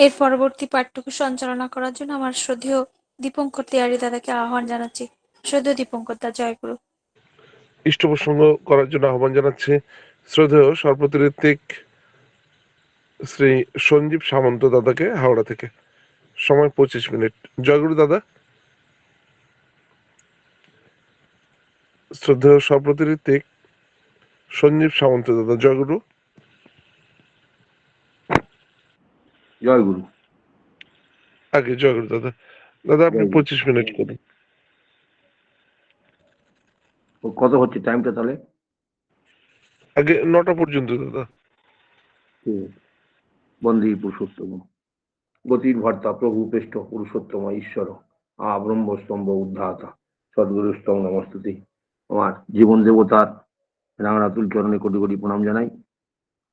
এর পরবর্তী পাঠটুকু সঞ্চালনা করার জন্য আমার শ্রদ্ধেয় দীপঙ্কর তিওয়ারি দাদাকে আহ্বান জানাচ্ছি। শ্রদ্ধেয় দীপঙ্কর দা, জয়গুরু। ইষ্ট প্রসঙ্গ করার জন্য আহ্বান জানাচ্ছি শ্রদ্ধেয় সর্বপ্রতি ঋত্বিক শ্রী সঞ্জীব সামন্ত দাদাকে, হাওড়া থেকে। সময় 25 মিনিট। জয়গুরু দাদা। শ্রদ্ধেয় সর্বপ্রতি ঋত্বিক সঞ্জীব সামন্ত দাদা, জয়গুরু। জয়গুরু। আগে জয়গুরু দাদা। দাদা আপনি জয়গুরু। 25 মিনিট করুন। কত হচ্ছে টাইমটা তাহলে? আগে 9টা পর্যন্ত দাদা। বন্দী পুরুষোত্তম গতির ভর্তা প্রভু পেষ্ট পুরুষোত্তম ঈশ্বর ব্রহ্মস্তম্ভ উদ্ধাতা সদ্গুরু স্তম্ভ নমস্তুতি। আমার জীবন দেবতার রাঙারাতুল চরণে কোটি কোটি প্রণাম জানাই।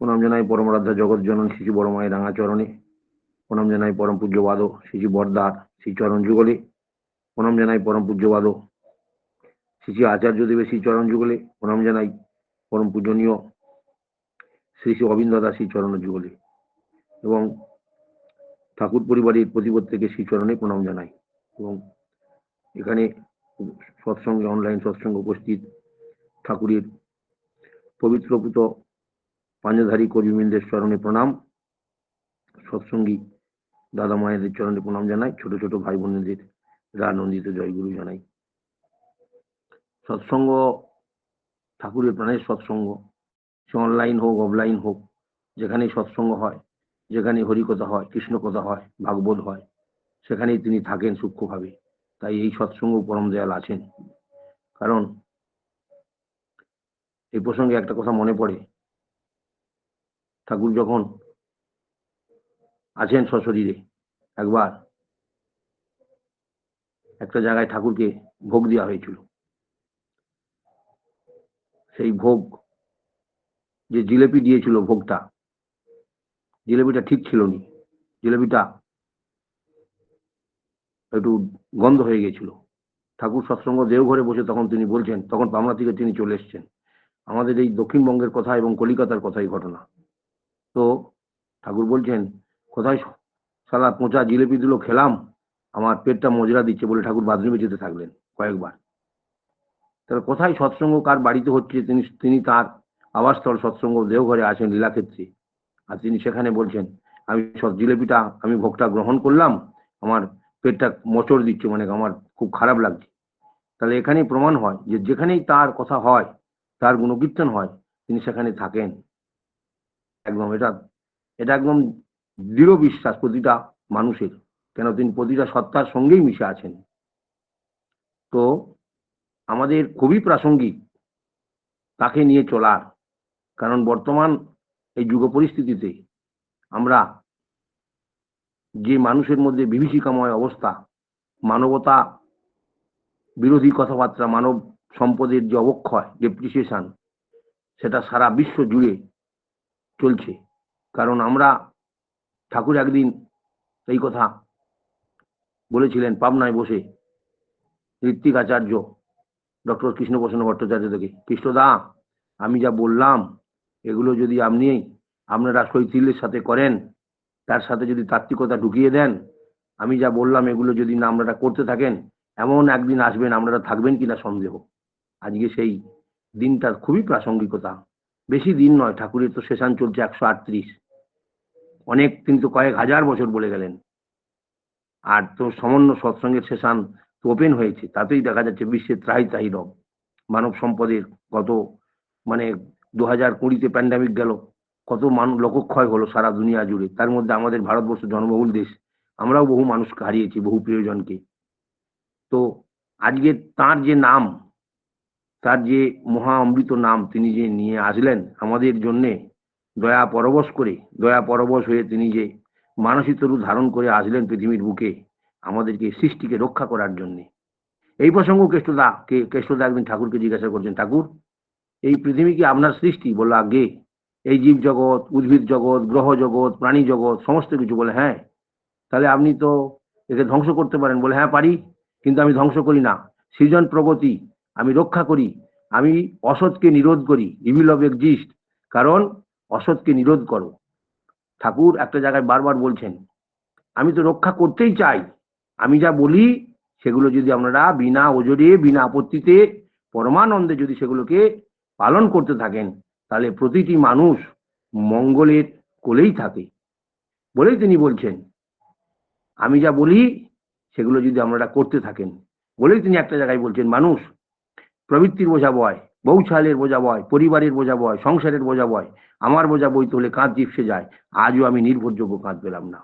প্রণাম জানাই পরমরাধ্যা জগৎ জনন শিশু বড় মায়ের রাঙা চরণে। প্রণাম জানাই পরম পূজ্যবাদ শিশু বরদার শ্রী চরণ যুগলে। প্রণাম জানাই পরম পূজ্যবাদ শ্রী আচার্য দেবের শ্রী চরণ যুগলে। প্রণাম জানাই পরম পূজনীয় শ্রী শ্রী অবিন্দ দাস শ্রী চরণ যুগলে এবং ঠাকুর পরিবারের প্রতিপত্তিকে শ্রীচরণে প্রণাম জানাই। এবং এখানে সৎসঙ্গে অনলাইন সৎসঙ্গে উপস্থিত ঠাকুরের পবিত্রপুত পাঞ্জাধারী কর্মীবৃন্দের চরণে প্রণাম। সৎসঙ্গী দাদা মায়েদের চরণে প্রণাম জানাই। ছোট ছোট ভাই বোনদের রানন্দিত জয়গুরু জানাই। সৎসঙ্গ ঠাকুরের প্রাণের সৎসঙ্গ, সে অনলাইন হোক অফলাইন হোক, যেখানেই সৎসঙ্গ হয়, যেখানে হরিকথা হয়, কৃষ্ণ কথা হয়, ভাগবত হয়, সেখানেই তিনি থাকেন সূক্ষ্মভাবে। তাই এই সৎসঙ্গ পরম দয়াল আছেন। কারণ এই প্রসঙ্গে একটা কথা মনে পড়ে, ঠাকুর যখন আছেন সশরীরে, একবার একটা জায়গায় ঠাকুরকে ভোগ দেওয়া হয়েছিল। সেই ভোগ, যে জিলেপি দিয়েছিল ভোগটা, জিলেপিটা ঠিক ছিল না। জিলেপিটা একটু গন্ধ হয়ে গেছিল। ঠাকুর সৎসঙ্গ দেওঘরে বসে তখন তিনি বলছেন, তখন পামনা থেকে তিনি চলে এসছেন। আমাদের এই দক্ষিণবঙ্গের কথা এবং কলিকাতার কথাই ঘটনা। তো ঠাকুর বলছেন, কোথায় সালা পচা জিলেপি দিল খেলাম, আমার পেটটা মজরা দিচ্ছে বলে ঠাকুর বাথরুমে যেতে থাকলেন কয়েকবার। তাহলে কোথায় সৎসঙ্গ কার বাড়িতে হচ্ছে, তিনি তার আবাসস্থল সৎসঙ্গ দেওঘরে আছেন লীলাক্ষেত্রে, আর তিনি সেখানে বলছেন আমি জিলেপিটা, আমি ভোগটা গ্রহণ করলাম, আমার পেটটা মোচড় দিচ্ছে, মানে আমার খুব খারাপ লাগছে। তাহলে এখানেই প্রমাণ হয় যে যেখানেই তার কথা হয়, তার গুণকীর্তন হয়, তিনি সেখানে থাকেন। একদম এটা এটা একদম দৃঢ় বিশ্বাস প্রতিটা মানুষের, কেন তিনি প্রতিটা সত্তার সঙ্গেই মিশে আছেন। তো আমাদের খুবই প্রাসঙ্গিক তাকে নিয়ে চলার, কারণ বর্তমান এই যুগ পরিস্থিতিতে আমরা যে মানুষের মধ্যে বিভীষিকাময় অবস্থা, মানবতা বিরোধী কথাবার্তা, মানব সম্পদের যে অবক্ষয়, ডেপ্রিসিয়েশন, সেটা সারা বিশ্ব জুড়ে চলছে। কারণ আমরা, ঠাকুর একদিন এই কথা বলেছিলেন পাবনায় বসে ঋত্বিক আচার্য ডক্টর কৃষ্ণপ্রসন্ন ভট্টাচার্য থেকে, কৃষ্ণদা আমি যা বললাম এগুলো যদি আপনারা শৈথিল্যের সাথে করেন, তার সাথে যদি তাত্ত্বিকতা ঢুকিয়ে দেন, আমি যা বললাম এগুলো যদি না আপনারা করতে থাকেন, এমন একদিন আসবেন আপনারা থাকবেন কিনা সন্দেহ। আজকে সেই দিনটার খুবই প্রাসঙ্গিকতা। বেশি দিন নয়, ঠাকুরের তো সেশন চলছে 138, অনেক, কিন্তু কয়েক হাজার বছর বলে গেলেন। আর তো সামান্য সৎসঙ্গের সেশন তো ওপেন হয়েছে, তাতেই দেখা যাচ্ছে বিশ্বের ত্রাহি ত্রাহি রব মানব সম্পদের কত, মানে 2020-তে প্যান্ডামিক গেল, কত লোকক্ষয় হলো সারা দুনিয়া জুড়ে। তার মধ্যে আমাদের ভারতবর্ষ জনবহুল দেশ, আমরাও বহু মানুষকে হারিয়েছি, বহু প্রিয়জনকে। তো আজকে তার যে নাম, তার যে মহা অমৃত নাম তিনি যে নিয়ে আসলেন আমাদের জন্যে, দয়া পরবশ করে, দয়া পরবশ হয়ে তিনি যে মানসিক রূপ ধারণ করে আসলেন পৃথিবীর বুকে আমাদেরকে, সৃষ্টিকে রক্ষা করার জন্য। এই প্রসঙ্গ কেষ্টদা একদিন ঠাকুরকে জিজ্ঞাসা করছেন, ঠাকুর এই পৃথিবী কি আপনার সৃষ্টি? বললো আগে। এই জীব জগৎ, উদ্ভিদ জগৎ, গ্রহ জগৎ, প্রাণী জগৎ, সমস্ত কিছু? বলে হ্যাঁ। তাহলে আপনি তো একে ধ্বংস করতে পারেন? বলে হ্যাঁ পারি, কিন্তু আমি ধ্বংস করি না, সৃজন প্রগতি আমি রক্ষা করি, আমি অসৎকে নিরোধ করি, ইভিল অফ এক্সিস্ট, কারণ অসৎকে নিরোধ করো। ঠাকুর একটা জায়গায় বারবার বলছেন আমি তো রক্ষা করতেই চাই। আমি যা বলি সেগুলো যদি আপনারা বিনা ওজরে বিনা আপত্তিতে পরমানন্দে যদি সেগুলোকে পালন করতে থাকেন, তাহলে প্রতিটি মানুষ মঙ্গলের কোলেই থাকে বলেই তিনি বলছেন। আমি যা বলি সেগুলো যদি আপনারা করতে থাকেন বলেই তিনি একটা জায়গায় বলছেন, মানুষ প্রবৃত্তির বোঝা বয়, বৌছালের বোঝা বয়, পরিবারের বোঝা বয়, সংসারের বোঝা বয়, আমার বোঝা বইতে হলে কাঁধ চিপসে যায়, আজও আমি নির্ভরযোগ্য কাঁধ পেলাম না।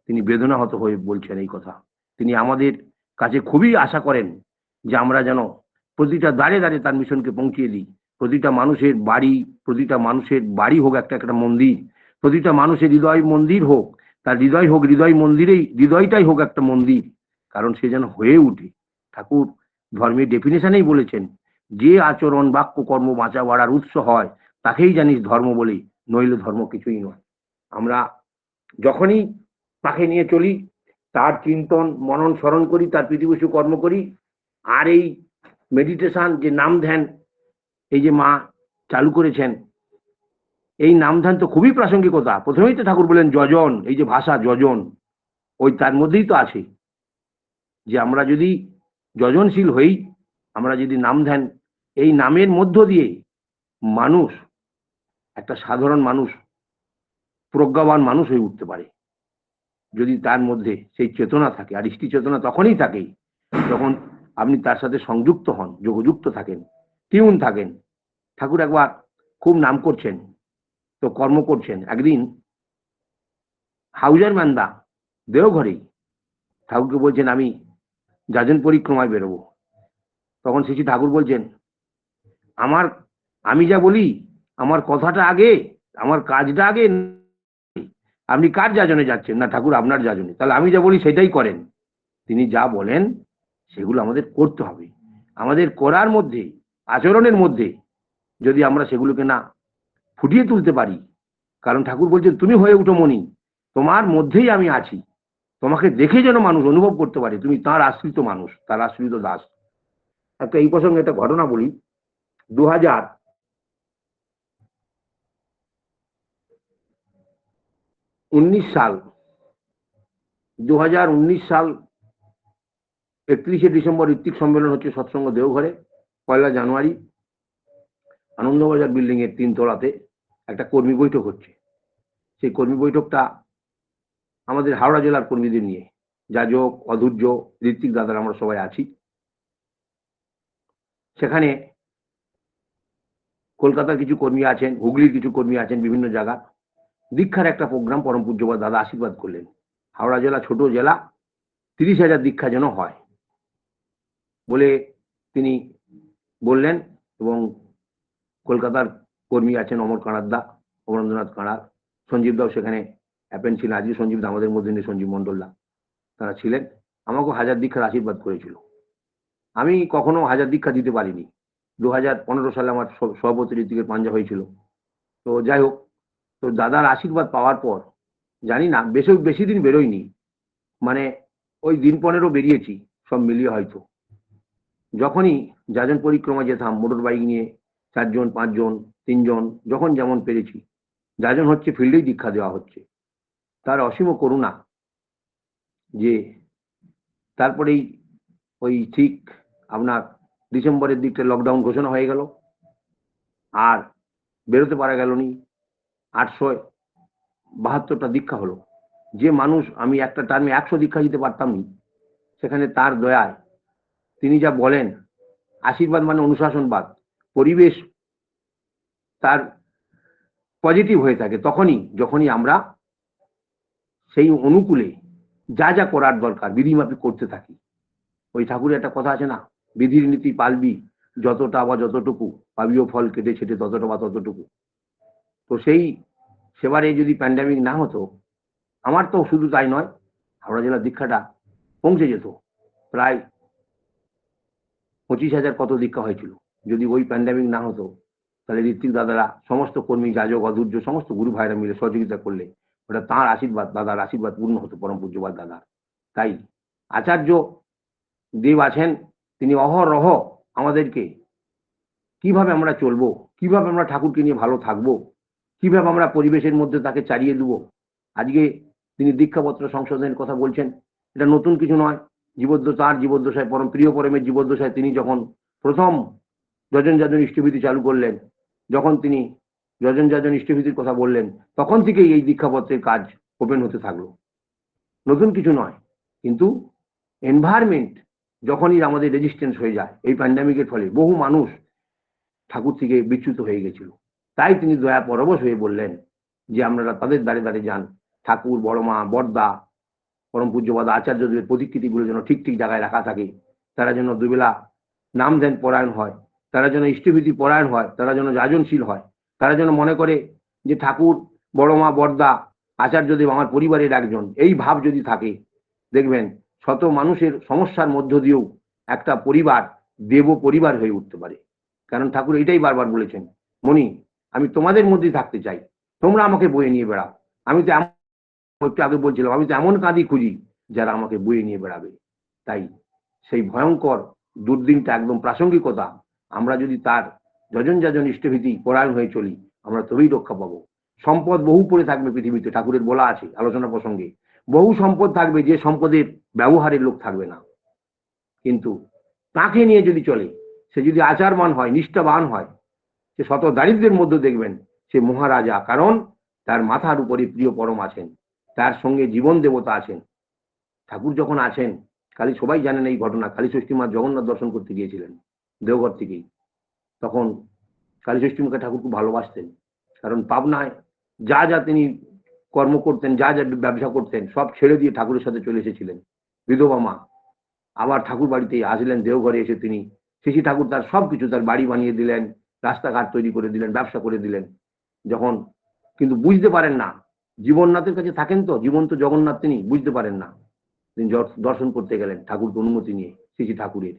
তিনি বেদনাহত হয়ে বলছেন এই কথা। তিনি আমাদের কাছে খুবই আশা করেন যে আমরা যেন প্রতিটা দ্বারে দ্বারে তার মিশনকে পৌঁছিয়ে দিই। প্রতিটা মানুষের বাড়ি হোক একটা একটা মন্দির, প্রতিটা মানুষের হৃদয় মন্দির হোক, তার হৃদয় হোক হৃদয় মন্দিরেই, হৃদয়টাই হোক একটা মন্দির, কারণ সে যেন হয়ে উঠে। ঠাকুর ধর্মের ডেফিনেশনেই বলেছেন, যে আচরণ বাক্য কর্ম বাঁচা বাড়ার উৎস হয় তাকেই জানিস ধর্ম বলি, নইলে ধর্ম কিছুই নয়। আমরা যখনই তাকে নিয়ে চলি, তার চিন্তন মনন স্মরণ করি, তার প্রীতিবশু কর্ম করি, আর এই মেডিটেশন যে নাম ধ্যান এই যে মা চালু করেছেন, এই নাম ধ্যান তো খুবই প্রাসঙ্গিকতা। প্রথমেই তো ঠাকুর বলেন যজন, এই যে ভাষা যজন, ওই তার মধ্যেই তো আছে যে আমরা যদি যজনশীল হই, আমরা যদি নাম ধ্যান, এই নামের মধ্য দিয়ে মানুষ একটা সাধারণ মানুষ, প্রজ্ঞাবান মানুষ হয়ে উঠতে পারে, যদি তার মধ্যে সেই চেতনা থাকে। আর ইষ্টি চেতনা তখনই থাকে যখন আপনি তার সাথে সংযুক্ত হন, যোগযুক্ত থাকেন, টিউন থাকেন। ঠাকুর একবার খুব নাম করছেন তো কর্ম করছেন, একদিন হাউজার ম্যান্দা দেওঘরেই ঠাকুরকে বলছেন আমি যাজন পরিক্রমায় বেরোবো। তখন শ্রী ঠাকুর বলছেন, আমি যা বলি আমার কথাটা আগে, আমার কাজটা আগে, আপনি কার যাজনে যাচ্ছেন? না ঠাকুর আপনার যাজনে। তাহলে আমি যা বলি সেটাই করেন। তিনি যা বলেন সেগুলো আমাদের করতে হবে। আমাদের করার মধ্যে, আচরণের মধ্যে যদি আমরা সেগুলোকে না ফুটিয়ে তুলতে পারি, কারণ ঠাকুর বলছেন তুমি হয়ে উঠো মনি, তোমার মধ্যেই আমি আছি, তোমাকে দেখে যেন মানুষ অনুভব করতে পারে তুমি তার আশ্রিত মানুষ, তার আশ্রিত দাস। একটা এই প্রসঙ্গে একটা ঘটনা বলি। 2019 সাল 31শে ডিসেম্বর ঋত্বিক সম্মেলন হচ্ছে সৎসঙ্গ দেওঘরে। 1 জানুয়ারি আনন্দবাজার বিল্ডিং এর 3 তলাতে একটা কর্মী বৈঠক হচ্ছে। সেই কর্মী বৈঠকটা আমাদের হাওড়া জেলার কর্মীদের নিয়ে, যাজক, অধূর্য, ঋত্বিক দাদার আমরা সবাই আছি। সেখানে কলকাতার কিছু কর্মী আছেন, হুগলির কিছু কর্মী আছেন, বিভিন্ন জায়গা। দীক্ষার একটা প্রোগ্রাম পরম পূজ্যপাদ দাদা আশীর্বাদ করলেন। হাওড়া জেলা ছোট জেলা, 30,000 দীক্ষা যেন হয় বলে তিনি বললেন। এবং কলকাতার কর্মী আছেন অমর কাঁড়ারদা, অমরেন্দ্রনাথ কাঁড়ার, সঞ্জীব দাও সেখানে অ্যাপেন্ট ছিলেন। আজকে সঞ্জীব দা আমাদের মধ্যে নেই, সঞ্জীব মন্ডলদা তারা ছিলেন। আমাকেও 1000 দীক্ষার আশীর্বাদ করেছিল। আমি কখনো 1000 দীক্ষা দিতে পারিনি। 2015 সালে আমার সভাপতি ঋত্বিকের পাঞ্জা হয়েছিল। তো যাই হোক, তো দাদার আশীর্বাদ পাওয়ার পর জানি না বেশি দিন বেরোয়নি, মানে ওই দিন 15 বেরিয়েছি সব মিলিয়ে। হয়তো যখনই যাজন পরিক্রমা যেতাম মোটর বাইক নিয়ে, 4 জন 5 জন 3 জন যখন যেমন পেরেছি, যাজন হচ্ছে ফিল্ডেই দীক্ষা দেওয়া হচ্ছে। তার অসীম করুণা যে তারপরেই ওই ঠিক আপনার ডিসেম্বরের দিকটা লকডাউন ঘোষণা হয়ে গেল, আর বেরোতে পারা গেল নি। 872টা দীক্ষা হলো। যে মানুষ আমি একটা টার্মে 100 দীক্ষা দিতে পারতাম নি, সেখানে তার দয়ায় তিনি যা বলেন, আশীর্বাদ মানে অনুশাসনবাদ, পরিবেশ তার পজিটিভ হয়ে থাকে যখনই আমরা সেই অনুকূলে যা যা করার দরকার বিধিমাফিক করতে থাকি। ওই ঠাকুরের একটা কথা আছে না, বিধির নীতি পালবি যতটা বা যতটুকু, পাবিও ফল কেটে ছেটে ততটা বা ততটুকু। তো সেই সেবারে যদি প্যান্ডামিক না হতো, আমার তো শুধু তাই নয়, হাওড়া জেলার দীক্ষাটা পৌঁছে যেত প্রায় 25,000 কত দীক্ষা হয়েছিল। যদি ওই প্যান্ডামিক না হতো, তাহলে ঋত্বিক দাদারা সমস্ত কর্মী, যাজক, অধূর্য সমস্ত গুরু ভাইরা মিলে সহযোগিতা করলে ওটা তাঁর আশীর্বাদ, দাদার আশীর্বাদ পূর্ণ হতো, পরম পূজ্যপাদ দাদার। তাই আচার্য দেব আছেন, তিনি অহরহ আমাদেরকে কিভাবে আমরা চলবো, কিভাবে আমরা ঠাকুরকে নিয়ে ভালো থাকবো, কিভাবে আমরা পরিবেশের মধ্যে তাকে চালিয়ে দেবো। আজকে তিনি দীক্ষাপত্র সংশোধনের কথা বলছেন। এটা নতুন কিছু নয়। তার জীবদ্দশায়, পরম প্রিয় পরমের জীবদ্দশায় তিনি যখন প্রথম যজন যাজন ইষ্টভীতি চালু করলেন, যখন তিনি যজন যাজন ইষ্টভীতির কথা বললেন, তখন থেকেই এই দীক্ষাপত্রের কাজ ওপেন হতে থাকলো। নতুন কিছু নয়। কিন্তু এনভায়রনমেন্ট যখনই আমাদের রেজিস্ট্যান্স হয়ে যায়, এই প্যান্ডামিকের ফলে বহু মানুষ ঠাকুর থেকে বিচ্যুত হয়ে গেছিল। তাই তিনি দয়া পরবশ হয়ে বললেন যে আপনারা তাদের দ্বারে দ্বারে যান, ঠাকুর, বড় মা, বড়দা, পরম পূজ্যপাদ আচার্যদের প্রতিকৃতিগুলো যেন ঠিক ঠিক জায়গায় রাখা থাকে, তারা যেন দুবেলা নাম ধ্যান পরায়ণ হয়, তারা যেন ইষ্টভীতি পরায়ণ হয়, তারা যেন যাজনশীল হয়, তারা যেন মনে করে যে ঠাকুর, বড় মা, বড়দা, আচার্যদেব আমার পরিবারের একজন। এই ভাব যদি থাকে, দেখবেন শত মানুষের সমস্যার মধ্য দিয়েও একটা পরিবার দেব পরিবার হয়ে উঠতে পারে। কারণ ঠাকুর এটাই বারবার বলেছেন, মণি আমি তোমাদের মধ্যেই থাকতে চাই, তোমরা আমাকে বয়ে নিয়ে বেড়াও। আমি তো একটু আগে বলছিলাম, আমি তো এমন কাঁদি খুঁজি যারা আমাকে বয়ে নিয়ে বেড়াবে। তাই সেই ভয়ঙ্কর দুর্দিনটা একদম প্রাসঙ্গিকতা, আমরা যদি তার যজন যাজন ইষ্টভীতি পরায়ণ হয়ে চলি, আমরা তবেই রক্ষা পাবো। সম্পদ বহু পড়ে থাকবে পৃথিবীতে, ঠাকুরের বলা আছে আলোচনা প্রসঙ্গে, বহু সম্পদ থাকবে, যে সম্পদের ব্যবহারের লোক থাকবে না। কিন্তু তাকে নিয়ে যদি চলে, সে যদি আচারবান হয়, নিষ্ঠাবান হয়, সে শত দারিদ্রের মধ্যে দেখবেন সে মহারাজা। কারণ তার মাথার উপরে প্রিয় পরম আছেন, তার সঙ্গে জীবন দেবতা আছেন। ঠাকুর যখন আছেন, কালী সবাই জানেন এই ঘটনা, কালী ষষ্ঠী মা জগন্নাথ দর্শন করতে গিয়েছিলেন দেওঘর থেকেই। তখন কালী ষষ্ঠী মাকে ঠাকুর খুব ভালোবাসতেন। কারণ পাবনায় যা যা তিনি কর্ম করতেন, যা যা ব্যবসা করতেন, সব ছেড়ে দিয়ে ঠাকুরের সাথে চলে এসেছিলেন। বিধবা মা আবার ঠাকুর বাড়িতে আসলেন, দেওঘরে এসে তিনি শ্রী ঠাকুর তার সবকিছু, তার বাড়ি বানিয়ে দিলেন, রাস্তাঘাট তৈরি করে দিলেন, ব্যবসা করে দিলেন। যখন কিন্তু বুঝতে পারেন না, জীবননাথের কাছে থাকেন তো, জীবন্ত জগন্নাথ তিনি বুঝতে পারেন না। তিনি দর্শন করতে গেলেন ঠাকুরকে অনুমতি নিয়ে, শ্রী ঠাকুরের।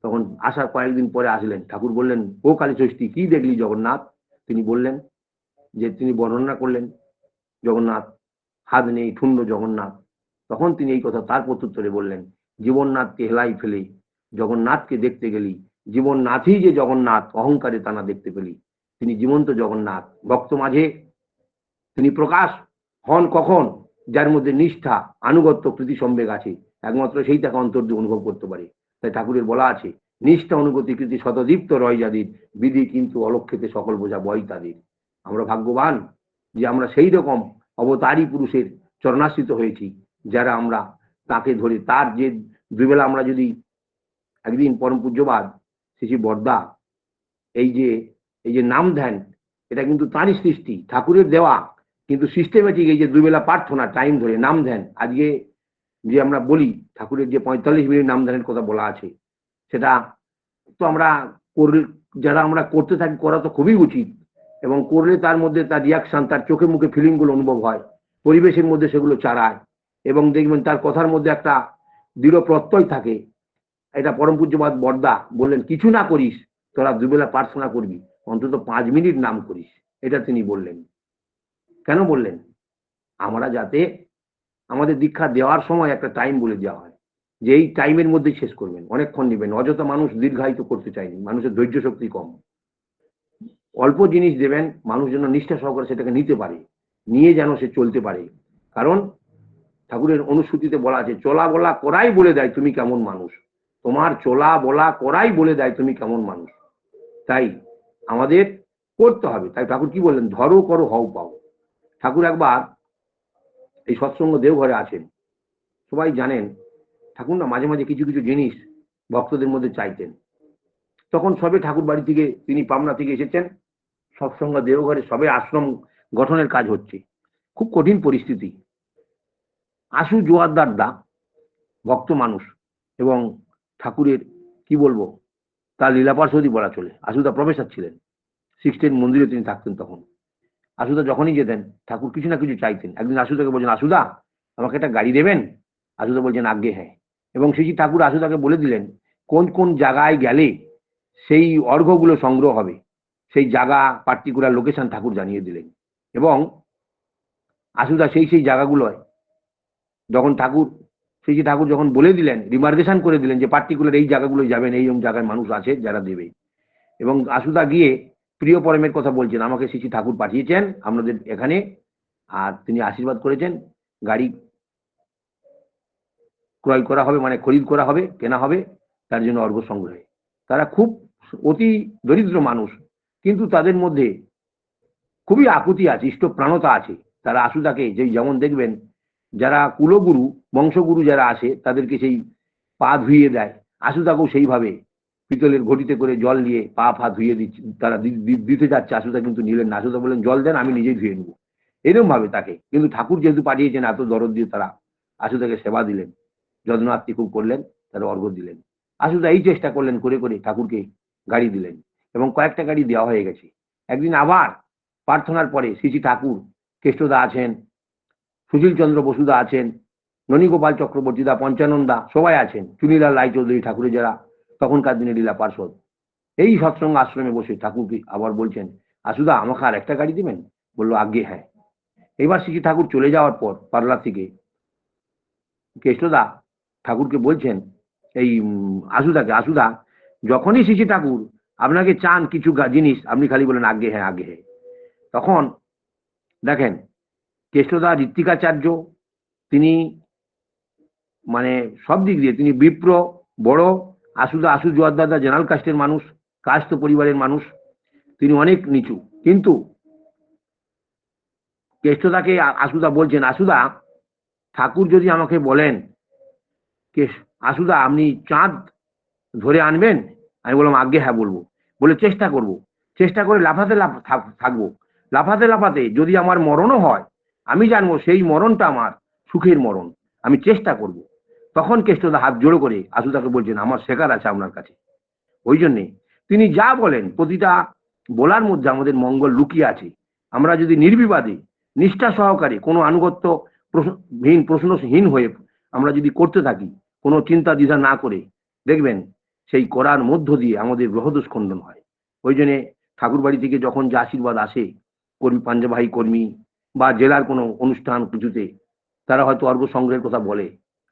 তখন আসার কয়েকদিন পরে আসলেন, ঠাকুর বললেন, ও কালী ষষ্ঠী কি দেখলি জগন্নাথ? তিনি বললেন যে, তিনি বর্ণনা করলেন জগন্নাথ হাত নেই, ঠুন্ড জগন্নাথ। তখন তিনি এই কথা তার প্রত্যুত্তরে বললেন, জীবননাথকে হেলাই ফেলে জগন্নাথকে দেখতে গেলি, জীবননাথই যে জগন্নাথ অহংকারে তা না দেখতে পেলি। তিনি জীবন্ত জগন্নাথ, ভক্ত মাঝে তিনি প্রকাশ হন কখন? যার মধ্যে নিষ্ঠা, আনুগত্য, প্রীতি সম্বেগ আছে, একমাত্র সেই তাকে অন্তর দিয়ে অনুভব করতে পারে। তাই ঠাকুরের বলা আছে, নিষ্ঠা অনুগতি কৃতি শতদীপ্ত রয় যাদের, বিধি কিন্তু অলক্ষেতে সকল বোঝা বয় তাদের। আমরা ভাগ্যবান যে আমরা সেই রকম অবতারী পুরুষের চরণাশ্রিত হয়েছি, যারা আমরা তাকে ধরে, তার যে দুবেলা আমরা যদি একদিন পরম পূজ্যবাদ শ্রী বর্দা এই যে নাম ধ্যান, এটা কিন্তু তাঁরই সৃষ্টি, ঠাকুরের দেওয়া, কিন্তু সিস্টেমেটিক এই যে দুবেলা প্রার্থনা টাইম ধরে নাম ধ্যান, আজকে যে আমরা বলি ঠাকুরের যে 45 মিনিট নাম ধ্যানের কথা বলা আছে, সেটা তো আমরা যারা আমরা করতে থাকি, করা তো খুবই উচিত। এবং করলে তার মধ্যে তার রিয়াকশন, তার চোখে মুখে ফিলিং গুলো অনুভব হয়, পরিবেশের মধ্যে সেগুলো চারায়, এবং দেখবেন তার কথার মধ্যে একটা দৃঢ় প্রত্যয় থাকে। এটা পরম পূজ্যপাদ বর্দা বললেন, কিছু না করিস, তোরা দুবেলা প্রার্থনা করবি, অন্তত 5 মিনিট নাম করিস। এটা তিনি বললেন। কেন বললেন? আমরা যাতে আমাদের দীক্ষা দেওয়ার সময় একটা টাইম বলে দেওয়া হয়, যে এই টাইমের মধ্যে শেষ করবেন, অনেকক্ষণ নেবেন। অযথা মানুষ দীর্ঘায়িত করতে চায়নি, মানুষের ধৈর্য শক্তি কম। অল্প জিনিস দেবেন, মানুষ যেন নিষ্ঠা সহকারে সেটাকে নিতে পারে, নিয়ে যেন সে চলতে পারে। কারণ ঠাকুরের অনুশ্রুতিতে বলা আছে, চলা বলা করাই বলে দেয় তুমি কেমন মানুষ। তোমার চলা বলা করাই বলে দেয় তুমি কেমন মানুষ। তাই আমাদের করতে হবে। তাই ঠাকুর কি বললেন? ধরো করো হও পাও। ঠাকুর একবার এই সৎসঙ্গ দেওঘরে আছেন, সবাই জানেন ঠাকুর না মাঝে মাঝে কিছু কিছু জিনিস ভক্তদের মধ্যে চাইতেন। তখন সবে ঠাকুর বাড়ি থেকে, তিনি পাবনা থেকে এসেছেন, সৎসঙ্গ দেওঘরে সবে আশ্রম গঠনের কাজ হচ্ছে, খুব কঠিন পরিস্থিতি। আশু জোয়ারদার দা ভক্ত মানুষ, এবং ঠাকুরের কি বলবো, তার লীলাপার্শ্বদী বলা চলে। আশুদা প্রফেসর ছিলেন, 16 মন্দিরে তিনি থাকতেন। তখন আশুদা যখনই যেতেন, ঠাকুর কিছু না কিছু চাইতেন। একদিন আশুদাকে বলছেন, আশুদা আমাকে একটা গাড়ি দেবেন? আশুদা বলছেন, আজ্ঞে হ্যাঁ। এবং সেই ঠাকুর আশুদাকে বলে দিলেন কোন কোন জায়গায় গেলে সেই অর্ঘ্যগুলো সংগ্রহ হবে, সেই জায়গা পার্টিকুলার লোকেশন ঠাকুর জানিয়ে দিলেন। এবং আশুদা সেই জায়গাগুলোয় যখন ঠাকুর যখন বলে দিলেন, রিমার্কেশন করে দিলেন যে পার্টিকুলার এই জায়গাগুলোয় যাবেন, এই জায়গায় মানুষ আছে যারা দেবে। এবং আশুদা গিয়ে প্রিয় পরমের কথা বলছেন, আমাকে শ্রী ঠাকুর পাঠিয়েছেন আপনাদের এখানে, আর তিনি আশীর্বাদ করেছেন গাড়ি ক্রয় করা হবে, মানে খরিদ করা হবে, কেনা হবে তার জন্য অর্ঘ্য সংগ্রহে। তারা খুব অতি দরিদ্র মানুষ, কিন্তু তাদের মধ্যে খুবই আকুতি আছে, ইষ্টপ্রাণতা আছে। তারা আশুদাকে যেমন দেখবেন যারা কুলগুরু বংশগুরু যারা আসে তাদেরকে সেই পা ধুইয়ে দেয়, আশুদাকেও সেইভাবে পিতলের ঘটিতে করে জল নিয়ে পা ধুইয়ে দিচ্ছে, তারা দিতে যাচ্ছে, আশুদা কিন্তু নিলেন না। আশুদা বললেন জল দেন, আমি নিজেই ধুয়ে নেবো। এরকম ভাবে তাকে, কিন্তু ঠাকুর যেহেতু পাঠিয়েছেন এত দরদ দিয়ে তারা আশুদাকে সেবা দিলেন, যত্নার্থী খুব করলেন, তারা অর্ঘ্য দিলেন। আশুদা এই চেষ্টা করলেন, করে করে ঠাকুরকে গাড়ি দিলেন এবং কয়েকটা গাড়ি দেওয়া হয়ে গেছে। একদিন আবার প্রার্থনার পরে শ্রী ঠাকুর, কেষ্টদা আছেন, সুশীল চন্দ্র বসুদা আছেন, ননীগোপাল চক্রবর্তী দা, পঞ্চানন্দা সবাই আছেন, চুনিলাল রায়চৌধুরী ঠাকুরের যারা তখনকার দিনে লীলা পার্ষদ, এই সৎসঙ্গ আশ্রমে বসে ঠাকুরকে আবার বলছেন, আশুদা আমাকে আর একটা গাড়ি দিবেন? বললো আজ্ঞে হ্যাঁ। এবার শ্রী ঠাকুর চলে যাওয়ার পর পার্লার থেকে কেষ্টদা ঠাকুরকে বলছেন, এই আশুদাকে, আশুদা যখনই শ্রী ঠাকুর আপনাকে চান কিছু জিনিস, আপনি খালি বলেন আজ্ঞে হ্যাঁ, আজ্ঞে হ্যাঁ। তখন দেখেন কেষ্টদা ঋত্বিকাচার্য, তিনি মানে সব দিক দিয়ে তিনি বিপ্র বড়, আশুদা জোয়ারদাদা জেনারেল কাস্টের মানুষ, কাস্ট পরিবারের মানুষ, তিনি অনেক নিচু। কিন্তু কেষ্টদাকে আশুদা বলছেন, আশুদা ঠাকুর যদি আমাকে বলেন আশুদা আপনি চাঁদ ধরে আনবেন, আমি বললাম আজ্ঞে হ্যাঁ বলবো। বলে চেষ্টা করব, চেষ্টা করে লাফাতে থাকবো, লাফাতে লাফাতে যদি আমার মরণও হয় আমি জানবো সেই মরণটা আমার সুখের মরণ, আমি চেষ্টা করব। তখন কেষ্টদা হাত জোড়ো করে আশুদাকে বলছেন, আমার শেখার আছে আপনার কাছে। ওই জন্যে তিনি যা বলেন প্রতিটা বলার মধ্যে আমাদের মঙ্গল লুকিয়ে আছে। আমরা যদি নির্বিবাদে নিষ্ঠা সহকারে কোনো আনুগত্য প্রশ্নহীন হয়ে আমরা যদি করতে থাকি, কোনো চিন্তা দ্বিধা না করে, দেখবেন সেই করার মধ্য দিয়ে আমাদের গ্রহদোষ খণ্ডন হয়। ওই জন্যে ঠাকুর বাড়ি থেকে যখন যে আশীর্বাদ আসে, কর্মী পাঞ্জাবাহী কর্মী বা জেলার কোনো অনুষ্ঠান কিছুতে তারা হয়তো অর্ঘ্য সংগ্রহের কথা বলে,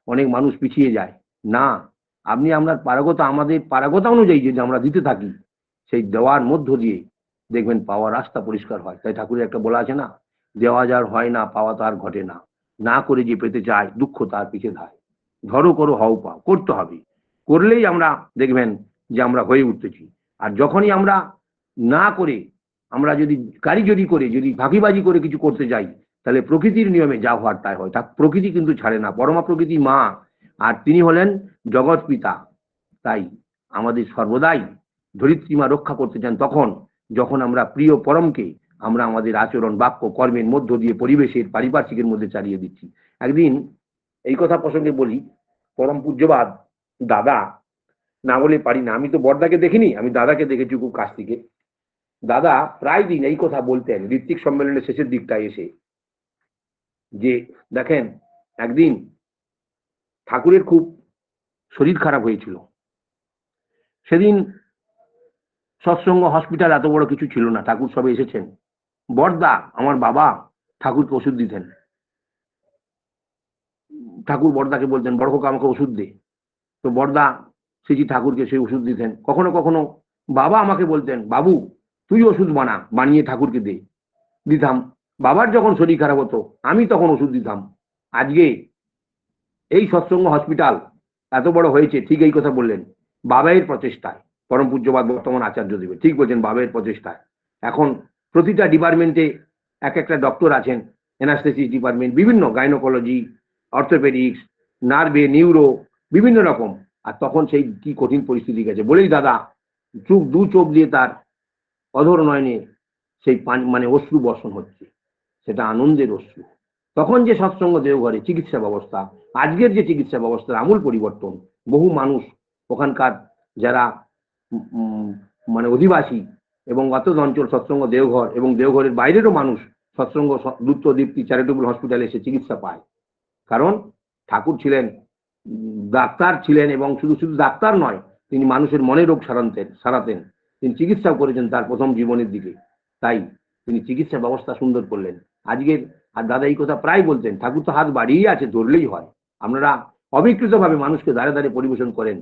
অনেক মানুষ পিছিয়ে যায় না। আপনি আপনার পারগতা, আমাদের পারগতা অনুযায়ী যদি আমরা দিতে থাকি, সেই দেওয়ার মধ্য দিয়ে দেখবেন পাওয়ার রাস্তা পরিষ্কার হয়। তাই ঠাকুরের একটা বলা আছে না, দেওয়া যার হয় না পাওয়া তার ঘটে না, না করে যে পেতে চায় দুঃখ তার পিছে ধায়, ধরো করো হও পাও, করতে হবে, করলেই আমরা দেখবেন যে আমরা হয়ে উঠতেছি। আর যখনই আমরা না করে, আমরা যদি কারিগরি করে, যদি ফাঁকিবাজি করে কিছু করতে যাই, তাহলে প্রকৃতির নিয়মে যা হওয়ার তাই হয়। তা প্রকৃতি কিন্তু ছাড়ে না, পরমা প্রকৃতি মা, আর তিনি হলেন জগৎ পিতা। তাই আমাদের সর্বদাই ধরিত্রীমা রক্ষা করতে চান তখন যখন আমরা প্রিয় পরমকে আমরা আমাদের আচরণ বাক্য কর্মের মধ্য দিয়ে পরিবেশের পারিপার্শ্বিকের মধ্যে চালিয়ে দিচ্ছি। একদিন এই কথা প্রসঙ্গে বলি, পরম পূজ্যবাদ দাদা, না বলে পারি না, আমি তো বড়দাকে দেখিনি, আমি দাদাকে দেখেছি খুব কাছ থেকে। দাদা প্রায় দিন এই কথা বলতেন ঋত্বিক সম্মেলনের শেষের দিকটায় এসে, যে দেখেন একদিন ঠাকুরের খুব শরীর খারাপ হয়েছিল। সেদিন সৎসঙ্গ হসপিটাল এত বড় কিছু ছিল না, ঠাকুর সবে এসেছেন। বড়দা আমার বাবা ঠাকুরকে ওষুধ দিতেন। ঠাকুর বড়দাকে বলতেন, বড় হোক আমাকে ওষুধ দে। তো বড়দা শ্রী ঠাকুরকে সেই ওষুধ দিতেন। কখনো কখনো বাবা আমাকে বলতেন, বাবু তুই ওষুধ বানিয়ে ঠাকুরকে দে। দিতাম। বাবার যখন শরীর খারাপ হতো আমি তখন ওষুধ দিতাম। আজকে এই সৎসঙ্গ হসপিটাল এত বড় হয়েছে, ঠিক এই কথা বললেন, বাবাইয়ের প্রচেষ্টায়। পরম পূজ্যবাদ বর্তমান আচার্য দেবে ঠিক বলছেন, বাবাইয়ের প্রচেষ্টায়। এখন প্রতিটা ডিপার্টমেন্টে এক একটা ডক্টর আছেন, অ্যানাস্থেসিস ডিপার্টমেন্ট, বিভিন্ন গাইনোকোলজি, অর্থোপেডিক্স, নার্ভে, নিউরো, বিভিন্ন রকম। আর তখন সেই কি কঠিন পরিস্থিতি গেছে বলেই দাদা দু চোখ দিয়ে তার অধর নয়নে সেই মানে অশ্রু বর্ষণ হচ্ছে, সেটা আনন্দের অশ্রু। তখন যে সৎসঙ্গ দেওঘরে চিকিৎসা ব্যবস্থা, আজকের যে চিকিৎসা ব্যবস্থার আমূল পরিবর্তন। বহু মানুষ ওখানকার যারা মানে অধিবাসী এবং অত অঞ্চল সৎসঙ্গ দেওঘর এবং দেওঘরের বাইরেরও মানুষ সৎসঙ্গ দ্রুত দীপ্তি চ্যারিটেবল হসপিটালে এসে চিকিৎসা পায়। কারণ ঠাকুর ছিলেন ডাক্তার ছিলেন, এবং শুধু শুধু ডাক্তার নয়, তিনি মানুষের মনে রোগ সারাতেন। তিনি চিকিৎসাও করেছেন তার প্রথম জীবনের দিকে। তাই তিনি চিকিৎসা ব্যবস্থা সুন্দর করলেন আজকের। আর দাদা এই কথা প্রায় বলতেন, ঠাকুর তো হাত বাড়িয়েই আছে, ধরলেই হয়। আপনারা অবিকৃতভাবে মানুষকে দাঁড়ে দাঁড়িয়ে পরিবেশন করেন।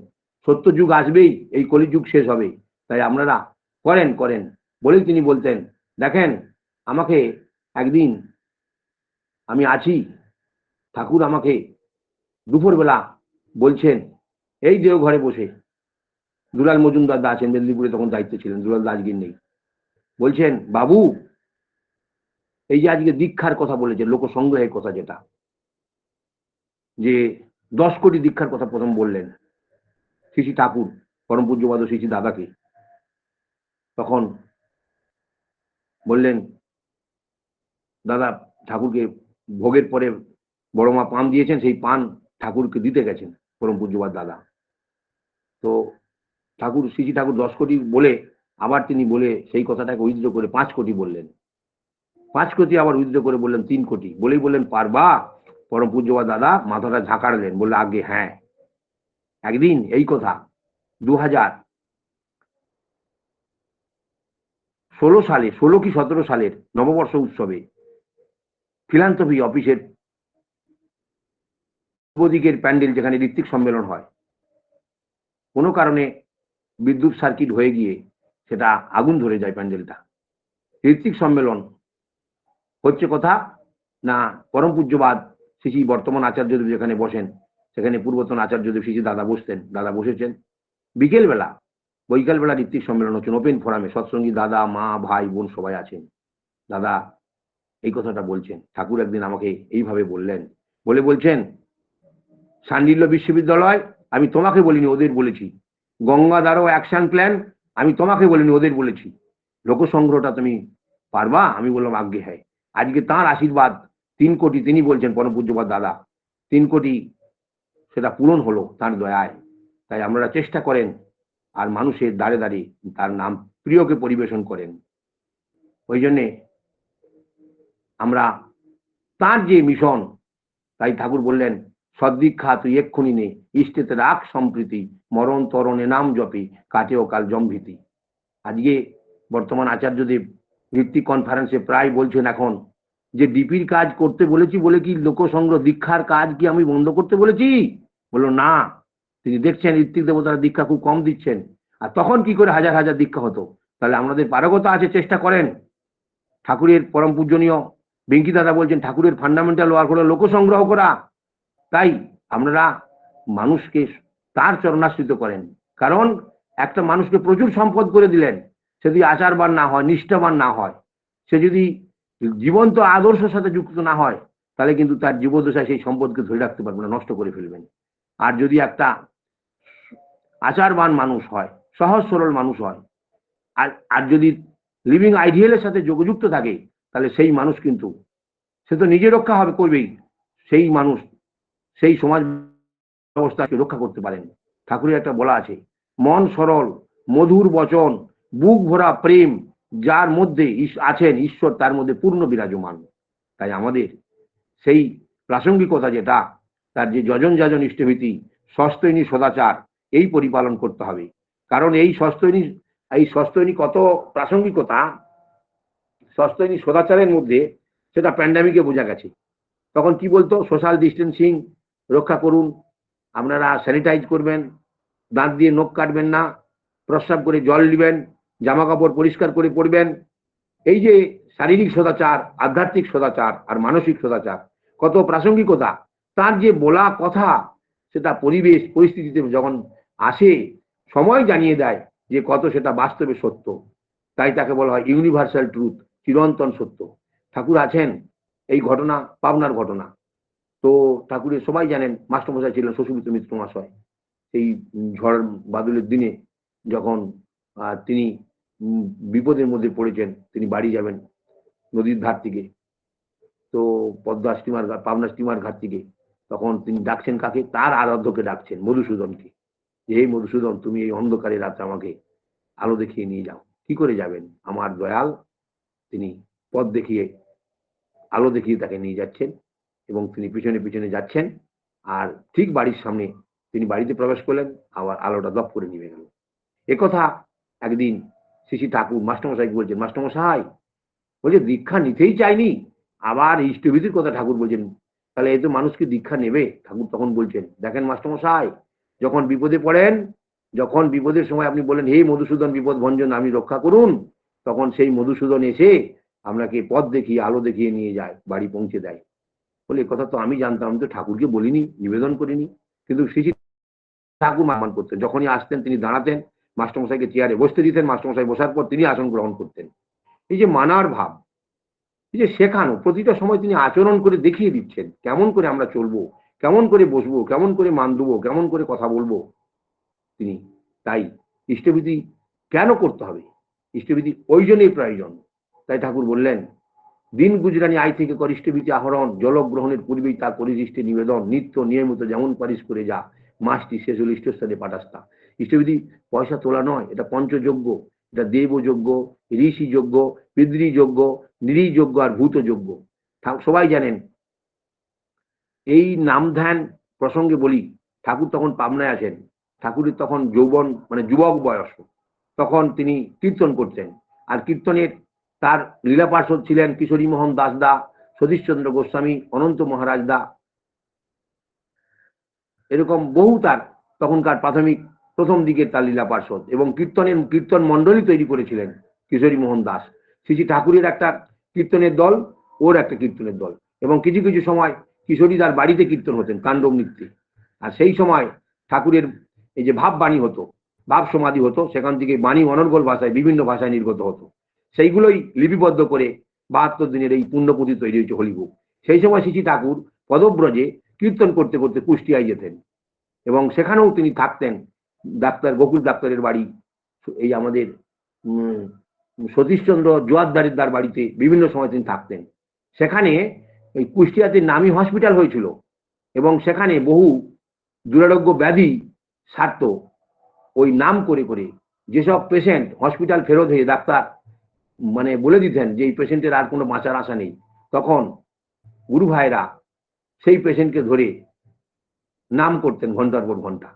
সত্য যুগ আসবেই, এই কলিযুগ শেষ হবে, তাই আপনারা করেন করেন বলেই তিনি বলতেন, দেখেন আমাকে একদিন আমি আছি, ঠাকুর আমাকে দুপুরবেলা বলছেন, এই দেওঘরে বসে, দুলাল মজুমদার দা আছেন, মেদিনীপুরে তখন দায়িত্ব ছিলেন, দুলাল দা আজকে নেই, বলছেন বাবু এই যে আজকে দীক্ষার কথা বলেছে, লোকসংগ্রহের কথা, যেটা যে 10 কোটি দীক্ষার কথা প্রথম বললেন শ্রী ঠাকুর পরম পূজ্যপাদ শ্রী দাদাকে, তখন বললেন দাদা ঠাকুরকে ভোগের পরে বড় মা পান দিয়েছেন, সেই পান ঠাকুরকে দিতে গেছেন পরম পূজ্যপাদ দাদা। তো ঠাকুর শ্রী ঠাকুর 10 কোটি বলে আবার তিনি বলে সেই কথাটাকে উইথড্র করে 5 কোটি বললেন, 5 কোটি আবার উইথড্র করে বললেন 3 কোটি, বলেই বললেন পারবা? পরম পূজ্যপাদ দাদা মাথাটা ঝাঁকাড়লেন, বললে আগে হ্যাঁ। একদিন এই কথা 2016 সালে, 16 কি 17 সালের নববর্ষ উৎসবে ফিলান্থ্রপি অফিসের দিকের প্যান্ডেল, যেখানে ঋত্বিক সম্মেলন হয়, কোনো কারণে বিদ্যুৎ সার্কিট হয়ে গিয়ে সেটা আগুন ধরে যায় প্যান্ডেলটা। ঋত্বিক সম্মেলন হচ্ছে কথা না, পরম পূজ্যপাদ শ্রী বর্তমান আচার্যদেব যেখানে বসেন, সেখানে পূর্বতন আচার্যদেব শ্রী দাদা বসতেন, দাদা বসেছেন। বিকেলবেলা ঋত্বিক সম্মেলন হচ্ছেন ওপেন ফোরামে, সৎসঙ্গী দাদা, মা, ভাই, বোন সবাই আছেন। দাদা এই কথাটা বলছেন, ঠাকুর একদিন আমাকে এইভাবে বললেন, বলছেন শাণ্ডিল্য বিশ্ববিদ্যালয় আমি তোমাকে বলিনি, ওদের বলেছি। গঙ্গাধারও অ্যাকশন প্ল্যান আমি তোমাকে বলিনি, ওদের বলেছি। লোকসংগ্রহটা তুমি পারবা? আমি বললাম আজ্ঞে হ্যাঁ। আজকে তাঁর আশীর্বাদ 3 কোটি, তিনি বলছেন পরম পূজ্যপাদ দাদা 3 কোটি সেটা পূরণ হলো তার দয়ায়। তাই আপনারা চেষ্টা করেন আর মানুষের দ্বারে দ্বারে তার নাম প্রিয়কে পরিবেশন করেন। ওই জন্যে আমরা তার যে মিশন, তাই ঠাকুর বললেন সদ্দীক্ষা তুই এক্ষুনি নে, ইষ্টেতে রাখ সম্প্রীতি, মরণ তরণে নাম জপে, কাটেও কাল জম্ভীতি। আজকে বর্তমান আচার্যদেব ঋত্বিক কনফারেন্সে প্রায় বলছেন এখন যে ডিপির কাজ করতে বলেছি বলে কি লোকসংগ্রহ দীক্ষার কাজ কি আমি বন্ধ করতে বলেছি? বললো না, তিনি দেখছেন ঋত্বিক দেবতারা দীক্ষা খুব কম দিচ্ছেন, আর তখন কি করে হাজার হাজার দীক্ষা হতো। তাহলে আমাদের পারগতা আছে, চেষ্টা করেন। ঠাকুরের পরম পূজনীয় বেঙ্কি দাদা বলছেন ঠাকুরের ফান্ডামেন্টাল ওয়ার্ক হলো লোকসংগ্রহ করা। তাই আপনারা মানুষকে তার চরণাশ্রিত করেন, কারণ একটা মানুষকে প্রচুর সম্পদ করে দিলেন, সে যদি আচারবান না হয়, নিষ্ঠাবান না হয়, সে যদি জীবন্ত আদর্শের সাথে যুক্ত না হয়, তাহলে কিন্তু তার জীবদশায় সেই সম্পদকে ধরে রাখতে পারবে না, নষ্ট করে ফেলবেন। আর যদি একটা আচারবান মানুষ হয়, সহজ সরল মানুষ হয়, আর যদি লিভিং আইডিয়ালের সাথে যোগযুক্ত থাকে, তাহলে সেই মানুষ কিন্তু সে তো নিজে রক্ষা হবে করবেই, সেই মানুষ সেই সমাজ ব্যবস্থাকে রক্ষা করতে পারেন। ঠাকুরের একটা বলা আছে, মন সরল, মধুর বচন, বুক ভরা প্রেম, যার মধ্যে আছেন ঈশ্বর তার মধ্যে পূর্ণ বিরাজমান। তাই আমাদের সেই প্রাসঙ্গিকতা যেটা, তার যে যজন যাজন ইষ্টভীতি, সস্তৈনী সদাচার, এই পরিপালন করতে হবে। কারণ এই সস্তৈনী কত প্রাসঙ্গিকতা, সস্তৈনী সদাচারের মধ্যে সেটা প্যান্ডামিকে বোঝা গেছে। তখন কি বলতো, সোশ্যাল ডিস্টেন্সিং রক্ষা করুন, আপনারা স্যানিটাইজ করবেন, দাঁত দিয়ে নখ কাটবেন না, প্রস্রাব করে জল নেবেন, জামা কাপড় পরিষ্কার করে পরবেন। এই যে শারীরিক সদাচার, আধ্যাত্মিক সদাচার আর মানসিক সদাচার, কত প্রাসঙ্গিকতা। তার যে বলা কথা সেটা পরিবেশ পরিস্থিতিতে যখন আসে, সময় জানিয়ে দেয় যে কত সেটা বাস্তবে সত্য। তাই তাকে বলা হয় ইউনিভার্সাল ট্রুথ, চিরন্তন সত্য। ঠাকুর আছেন, এই ঘটনা পাবনার ঘটনা। তো ঠাকুরের সবাই জানেন মাস্টারমশাই ছিলেন শশীভূত মিত্র মহাশয়। সেই ঝড় বাদলের দিনে যখন তিনি বিপদের মধ্যে পড়েছেন, তিনি বাড়ি যাবেন নদীর ধার থেকে, তো পদ্মা স্টিমার ঘাট, পাবনা স্টিমার ঘাট থেকে, তখন তিনি ডাকছেন কাকে? তার আরাধ্যকে ডাকছেন, মধুসূদনকে, যে এই মধুসূদন তুমি এই অন্ধকারে রাতে আমাকে আলো দেখিয়ে নিয়ে যাও। কি করে যাবেন? আমার দয়াল তিনি পথ দেখিয়ে, আলো দেখিয়ে তাকে নিয়ে যাচ্ছেন, এবং তিনি পিছনে পিছনে যাচ্ছেন, আর ঠিক বাড়ির সামনে তিনি বাড়িতে প্রবেশ করলেন, আবার আলোটা দপ করে নিভে গেল। একথা একদিন শ্রী ঠাকুর মাস্টারমশাইকে বলছেন, মাস্টারমশাই বলছে দীক্ষা নিতেই চাইনি, আবার ইষ্টবিধির কথা ঠাকুর বলছেন, তাহলে এই তো মানুষকে দীক্ষা নেবে? ঠাকুর তখন বলছেন, দেখেন মাস্টারমশাই, যখন বিপদে পড়েন, যখন বিপদের সময় আপনি বলেন হে মধুসূদন বিপদ ভঞ্জন আমি রক্ষা করুন, তখন সেই মধুসূদন এসে আপনাকে পথ দেখিয়ে আলো দেখিয়ে নিয়ে যায়, বাড়ি পৌঁছে দেয়। বলে এ কথা তো আমি জানতাম, আমি তো ঠাকুরকে বলিনি, নিবেদন করিনি। কিন্তু শ্রী শ্রী ঠাকুর সম্মান করতেন। যখনই আসতেন তিনি দাঁড়াতেন, মাস্টারমশাইকে চেয়ারে বসতে দিতেন, মাস্টারমশাই বসার পর তিনি আসন গ্রহণ করতেন। এই যে মানার ভাব, এই যে শেখানো, প্রতিটা সময় তিনি আচরণ করে দেখিয়ে দিচ্ছেন কেমন করে আমরা চলবো, কেমন করে বসবো, কেমন করে মান দেবো, কেমন করে কথা বলবো তিনি। তাই ইষ্টবিধি কেন করতে হবে? ইষ্টবিধি ওই জন্যই প্রয়োজন। তাই ঠাকুর বললেন, দিন গুজরানি আয় থেকে কর ইষ্টবিধি আহরণ, জলগ্রহণের পূর্বেই তার পরিদৃষ্টে নিবেদন, নিত্য নিয়মিত যেমন পারিস করে যা, মাসটি শেষ হল ইষ্টস্থানে পাঠাস্তা। ইষ্টবিধি পয়সা তোলা নয়, এটা পঞ্চযজ্ঞ, এটা দেবযজ্ঞ, ঋষি যজ্ঞ, পিতৃযজ্ঞ, নৃযজ্ঞ আর ভূতযজ্ঞ। সবাই জানেন। এই নাম ধ্যান প্রসঙ্গে বলি, ঠাকুর তখন পাবনায় আছেন। ঠাকুরের তখন যৌবন মানে যুবক বয়স, তখন তিনি কীর্তন করতেন। আর কীর্তনের তার লীলা পার্ষদ ছিলেন কিশোরী মোহন দাস দা, সতীশচন্দ্র গোস্বামী, অনন্ত মহারাজ দা, এরকম বহু তার তখনকার প্রাথমিক প্রথম দিকের তার লীলা পার্ষদ, এবং কীর্তন মণ্ডলী তৈরি করেছিলেন কিশোরী মোহন দাস। শ্রী ঠাকুরের একটা কীর্তনের দল, ওর একটা কীর্তনের দল, এবং কিছু কিছু সময় কিশোরী তার বাড়িতে কীর্তন হতেন কাণ্ডব নৃত্যে। আর সেই সময় ঠাকুরের এই যে ভাব বাণী হতো, ভাব সমাধি হতো, সেখান থেকে বাণী অনর্গল ভাষায় বিভিন্ন ভাষায় নির্গত হতো। সেইগুলোই লিপিবদ্ধ করে ৭২ দিনের এই পুণ্যপুঁথি তৈরি হয়েছে হলিবুক। সেই সময় শ্রী ঠাকুর পদব্রজে কীর্তন করতে করতে কুষ্টিয়ায় যেতেন, এবং সেখানেও তিনি থাকতেন। ডাক্তার গোকুল ডাক্তারের বাড়ি, এই আমাদের সতীশচন্দ্র জোয়ারদারের বাড়িতে বিভিন্ন সময় তিনি থাকতেন। সেখানে ওই কুষ্টিয়াতে নামী হসপিটাল হয়েছিল, এবং সেখানে বহু দুরারোগ্য ব্যাধি সারত ওই নাম করে করে। যেসব পেশেন্ট হসপিটাল ফেরত হয়ে ডাক্তার মানে বলে দিতেন যে এই পেশেন্টের আর কোনো বাঁচার আশা নেই, তখন গুরু ভাইরা সেই পেশেন্টকে ধরে নাম করতেন ঘন্টার পর ঘন্টা।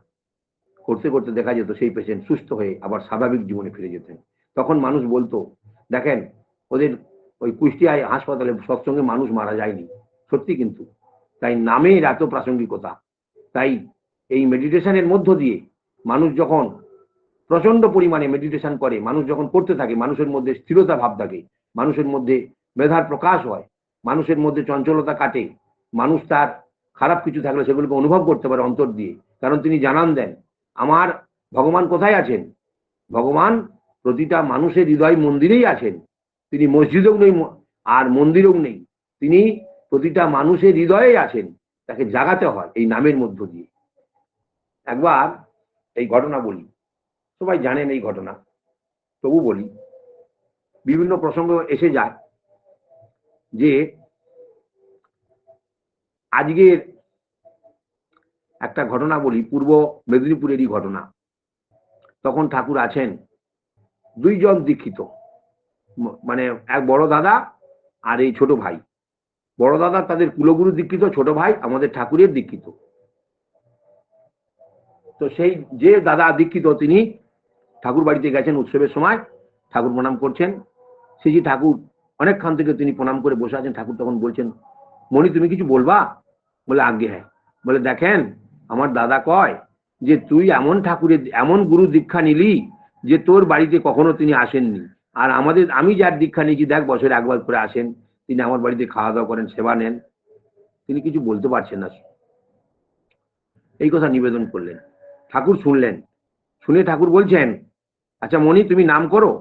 করতে করতে দেখা যেত সেই পেশেন্ট সুস্থ হয়ে আবার স্বাভাবিক জীবনে ফিরে যেতেন। তখন মানুষ বলতো, দেখেন ওদের ওই কুষ্টিয়ায় হাসপাতালে সৎসঙ্গে মানুষ মারা যায়নি, সত্যি কিন্তু। তাই নামের এত প্রাসঙ্গিকতা। তাই এই মেডিটেশনের মধ্য দিয়ে মানুষ যখন প্রচন্ড পরিমাণে মেডিটেশন করে, মানুষ যখন করতে থাকে, মানুষের মধ্যে স্থিরতা ভাব থাকে, মানুষের মধ্যে মেধার প্রকাশ হয়, মানুষের মধ্যে চঞ্চলতা কাটে, মানুষ তার খারাপ কিছু থাকলে সেগুলোকে অনুভব করতে পারে অন্তর দিয়ে। কারণ তিনি জানান দেন, আমার ভগবান কোথায় আছেন? ভগবান প্রতিটা মানুষের হৃদয় মন্দিরেই আছেন। তিনি মসজিদেও নেই আর মন্দিরেও নেই, তিনি প্রতিটা মানুষের হৃদয়ে আছেন। তাকে জাগাতে হয় এই নামের মধ্য দিয়ে। একবার এই ঘটনা বলি, সবাই জানেন এই ঘটনা, তবু বলি, বিভিন্ন প্রসঙ্গ এসে যায়। যে আজকের একটা ঘটনা বলি, পূর্ব মেদিনীপুরেরই ঘটনা। তখন ঠাকুর আছেন, দুইজন দীক্ষিত, মানে এক বড় দাদা আর এই ছোট ভাই। বড় দাদা তাদের কুলগুরু দীক্ষিত, ছোট ভাই আমাদের ঠাকুরের দীক্ষিত। তো সেই যে দাদা দীক্ষিত তিনি ঠাকুর বাড়িতে গেছেন উৎসবের সময়, ঠাকুর প্রণাম করছেন। শ্রী ঠাকুর অনেকক্ষণ থেকে তিনি প্রণাম করে বসে আছেন। ঠাকুর তখন বলছেন, মণি তুমি কিছু বলবা? বলে আজ্ঞে হ্যাঁ। বলে দেখেন আমার দাদা কয় যে তুই এমন ঠাকুরের এমন গুরু দীক্ষা নিলি যে তোর বাড়িতে কখনো তিনি আসেননি। আর আমি যার দীক্ষা নিয়েছি দেখ বছরে একবার করে আসেন, তিনি আমার বাড়িতে খাওয়া দাওয়া করেন, সেবা নেন। তিনি কিছু বলতে পারছেন না, এই কথা নিবেদন করলেন। ঠাকুর শুনলেন, শুনে ঠাকুর বলছেন, আচ্ছা মণি তুমি নাম করো?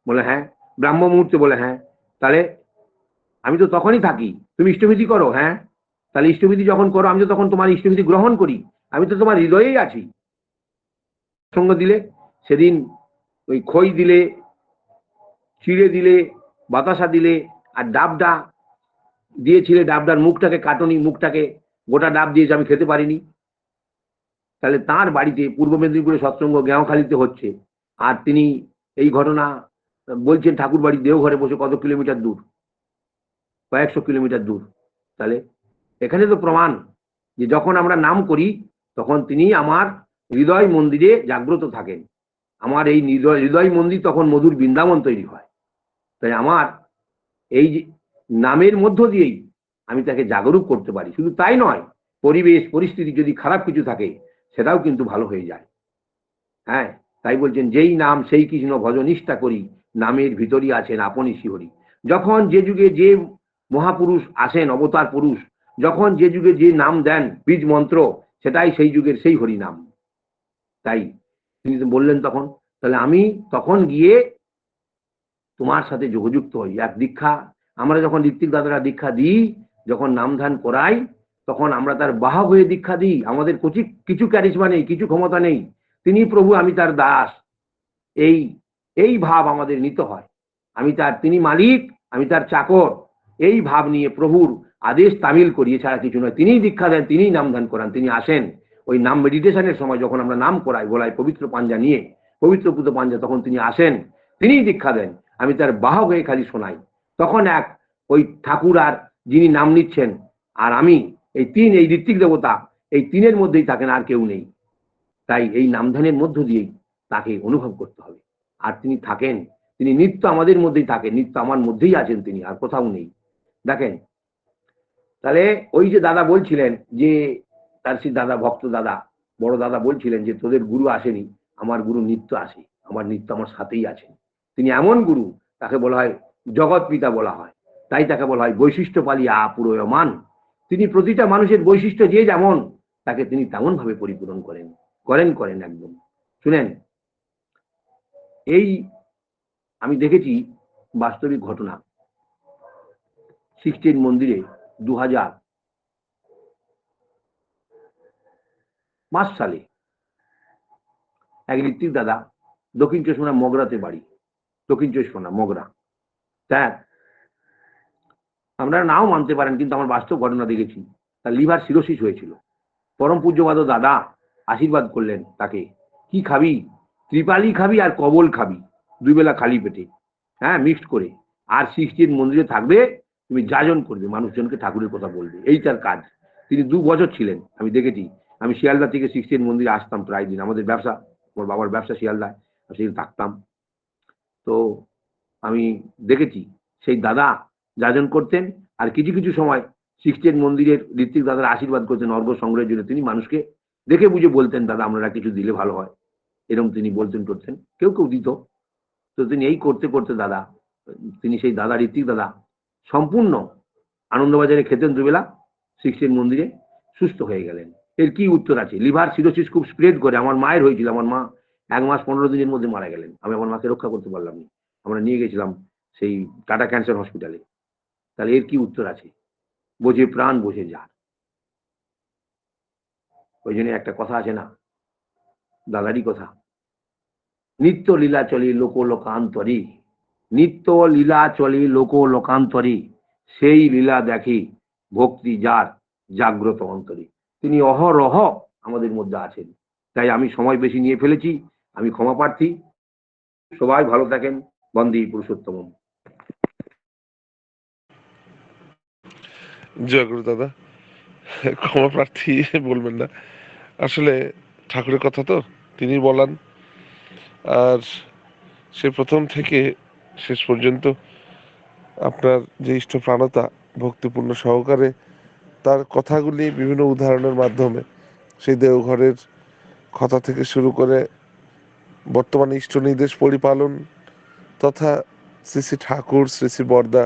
বলে হ্যাঁ। ব্রাহ্ম মুহূর্তে? বলে হ্যাঁ। তাহলে আমি তো তখনই থাকি। তুমি ইষ্টবিধি করো? হ্যাঁ। তাহলে ইষ্টবিধি যখন করো আমি তো তখন তোমার ইষ্টবিধি গ্রহণ করি, আমি তো তোমার হৃদয়েই আছি। সঙ্গ দিলে সেদিন ওই খই দিলে, চিড়ে দিলে, বাতাসা দিলে, আর ডাবটা দিয়েছিলে, ডাবটার মুখটাকে কাটনি, মুখটাকে গোটা ডাব দিয়েছে, আমি খেতে পারিনি। তাহলে তার বাড়িতে পূর্ব মেদিনীপুরে সৎসঙ্গ গেঁওখালিতে হচ্ছে, আর তিনি এই ঘটনা বলছেন ঠাকুর বাড়ি দেওঘরে বসে কত কিলোমিটার দূর, কয়েকশো কিলোমিটার দূর। তাহলে এখানে তো প্রমাণ যে যখন আমরা নাম করি তখন তিনি আমার হৃদয় মন্দিরে জাগ্রত থাকেন। আমার এই হৃদয় মন্দির তখন মধুর বৃন্দাবন তৈরি হয়। তাই আমার এই যে নামের মধ্য দিয়েই আমি তাকে জাগরুক করতে পারি। শুধু তাই নয়, পরিবেশ পরিস্থিতি যদি খারাপ কিছু থাকে সেটাও কিন্তু ভালো হয়ে যায়। হ্যাঁ, তাই বলছেন যেই নাম সেই কৃষ্ণ ভজ নিষ্ঠা করি, নামের ভিতরই আছেন আপনি শিহরি। যখন যে যুগে যে মহাপুরুষ আসেন, অবতার পুরুষ, যখন যে যুগে যে নাম দেন বীজ মন্ত্র, সেটাই সেই যুগের সেই হরিনাম। তাই তিনি বললেন তখন, তাহলে আমি তখন গিয়ে তোমার সাথে যোগযুক্ত হই। এক দীক্ষা আমরা যখন ঋত্বিক দাদারা দীক্ষা দিই, যখন নাম ধ্যান করাই, তখন আমরা তার বাহক হয়ে দীক্ষা দিই। আমাদের কিছু ক্যারিজমা নেই, কিছু ক্ষমতা নেই। তিনি প্রভু, আমি তার দাস, এই এই ভাব আমাদের নিতে হয়। তিনি মালিক, আমি তার চাকর, এই ভাব নিয়ে প্রভুর আদেশ তামিল করি, ছাড়া কিছু নয়। তিনিই দীক্ষা দেন, তিনিই নাম ধ্যান করান, তিনি আসেন। ওই নাম মেডিটেশনের সময় যখন আমরা নাম করাই, বলাই পবিত্র পাঞ্জা নিয়ে, পবিত্র পুত পাঞ্জা, তখন তিনি আসেন, তিনিই দীক্ষা দেন, আমি তার বাহক হয়ে খালি শোনাই। তখন ওই ঠাকুর আর যিনি নাম নিচ্ছেন আর আমি, এই ঋত্বিক দেবতা, এই তিনের মধ্যেই থাকেন, আর কেউ নেই। তাই এই নামধ্যানের মধ্য দিয়েই তাকে অনুভব করতে হবে। আর তিনি থাকেন, তিনি নিত্য আমাদের মধ্যেই থাকেন, নিত্য আমার মধ্যেই আছেন, তিনি আর কোথাও নেই। দেখেন, তাহলে ওই যে দাদা বলছিলেন যে, তার সেই দাদা, ভক্ত দাদা, বড় দাদা বলছিলেন যে তোদের গুরু আসেনি, আমার গুরু নিত্য আসে, আমার নিত্য আমার সাথেই আছেন। তিনি এমন গুরু, তাকে বলা হয় জগৎ পিতা বলা হয়। তাই তাকে বলা হয় বৈশিষ্ট্য পালি আপুরয়মান। তিনি প্রতিটা মানুষের বৈশিষ্ট্য যে যেমন, তাকে তিনি তেমন ভাবে পরিপূরণ করেন, করেন একদম। শুনেন, এই আমি দেখেছি বাস্তবিক ঘটনা। 16 মন্দিরে 2005 সালে এক ঋত্বিক দাদা, দক্ষিণ চব্বিশ পরগনা মগরাতে বাড়ি, দক্ষিণ চব্বিশ পরগনা মগরা। তার আপনারা নাও মানতে পারেন, কিন্তু আমার বাস্তব ঘটনা দেখেছি। তার লিভার সিরোসিস হয়েছিল। পরম পূজ্যপাদ দাদা আশীর্বাদ করলেন তাকে, কি খাবি, ত্রিপালি খাবি আর কবল খাবি, 2 বেলা খালি পেটে, হ্যাঁ, মিক্সড করে। আর 16 মন্দিরে থাকবে, তুমি যাজন করবে, মানুষজনকে ঠাকুরের কথা বলবে, এই তার কাজ। তিনি 2 বছর ছিলেন, আমি দেখেছি। আমি শিয়ালদা থেকে 16 মন্দিরে আসতাম প্রায় দিন, আমাদের ব্যবসা, আমার বাবার ব্যবসা শিয়ালদায়, সেখানে থাকতাম। তো আমি দেখেছি সেই দাদা যাজন করতেন। আর কিছু কিছু সময় 16 মন্দিরের ঋত্বিক দাদার আশীর্বাদ করতেন অর্ঘ সংগ্রহের জন্য। তিনি মানুষকে দেখে বুঝে বলতেন, দাদা আপনারা কিছু দিলে ভালো হয়, এরকম তিনি বলতেন, করতেন, কেউ কেউ দিত। তো তিনি এই করতে করতে দাদা, তিনি সেই দাদা, ঋত্বিক দাদা, সম্পূর্ণ আনন্দবাজারে খেতেন দুবেলা, 16 মন্দিরে, সুস্থ হয়ে গেলেন। এর কি উত্তর আছে? লিভার সিরোসিস খুব স্প্রেড করে, আমার মায়ের হয়েছিল, আমার মা 1 মাস 15 দিনের মধ্যে মারা গেলেন। আমি আমার মাকে রক্ষা করতে পারলাম না, আমরা নিয়ে গেছিলাম সেই টাটা ক্যান্সার হসপিটালে। তাহলে এর কি উত্তর আছে? বোঝে প্রাণ, বোঝে যার। ওই জন্য একটা কথা আছে না, দাদারই কথা, নিত্য লীলা চলি লোক লোকান্তরী, নিত্য লীলা চলি লোক লোকান্তরী, সেই লীলা দেখি ভক্তি যার জাগ্রত অন্তরে। তিনি অহরহ আমাদের মধ্যে আছেন। তাই আমি সময় বেশি নিয়ে ফেলেছি, আমি ক্ষমা প্রার্থী। সবাই ভালো থাকেন। বন্দে পুরুষোত্তম। জয় গুরু দাদা। ক্ষমা প্রার্থী বলবেন না, আসলে ঠাকুরের কথা তো তিনি বলান। আর সে প্রথম থেকে শেষ পর্যন্ত আপনার যে ইষ্টপ্রাণতা ভক্তিপূর্ণ সহকারে তার কথাগুলি বিভিন্ন উদাহরণের মাধ্যমে, সেই দেওঘরের কথা থেকে শুরু করে বর্তমানে ইষ্ট নির্দেশ পরিপালন তথা শ্রী শ্রী ঠাকুর, শ্রী শ্রী বরদা,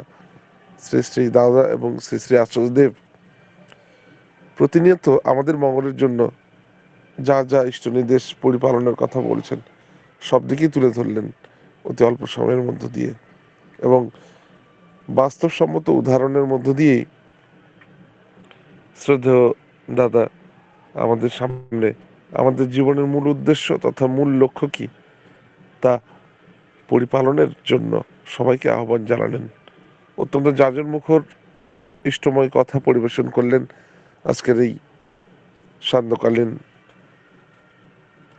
শ্রী শ্রী দাদা এবং শ্রী শ্রী আচার্যদেব প্রতিনিয়ত আমাদের মঙ্গলের জন্য যা যা ইষ্ট নির্দেশ পরিপালনের কথা বলছেন, সব দিকেই তুলে ধরলেন অতি অল্প সময়ের মধ্য দিয়ে, এবং বাস্তবসম্মত উদাহরণের মধ্য দিয়েই শ্রদ্ধেয় দাদা আমাদের সামনে আমাদের জীবনের মূল উদ্দেশ্য তথা মূল লক্ষ্য কি তা পরিপালনের জন্য সবাইকে আহ্বান জানালেন। অত্যন্ত জাঁজরমুখর ইষ্টময় কথা পরিবেশন করলেন আজকের এই সান্ধ্যকালীন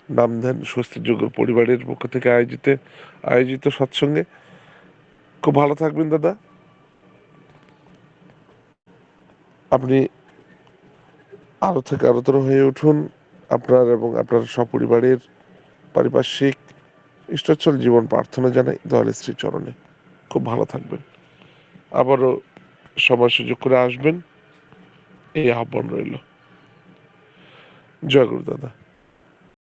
নামধ্যান স্বস্তির যোগ্য পরিবারের পক্ষ থেকে আয়োজিত সৎসঙ্গে। খুব ভালো থাকবেন দাদা। আপনি আরো থেকে আরোতর হয়ে উঠুন আপনার এবং আপনার সপরিবারের পারিপার্শ্বিক ইষ্টচ্ছল জীবন প্রার্থনা জানাই দয়ালের শ্রী চরণে। খুব ভালো থাকবেন, আবারও সময় সুযোগ করে আসবেন, এই আহ্বান রইল। জয় গুরু দাদা।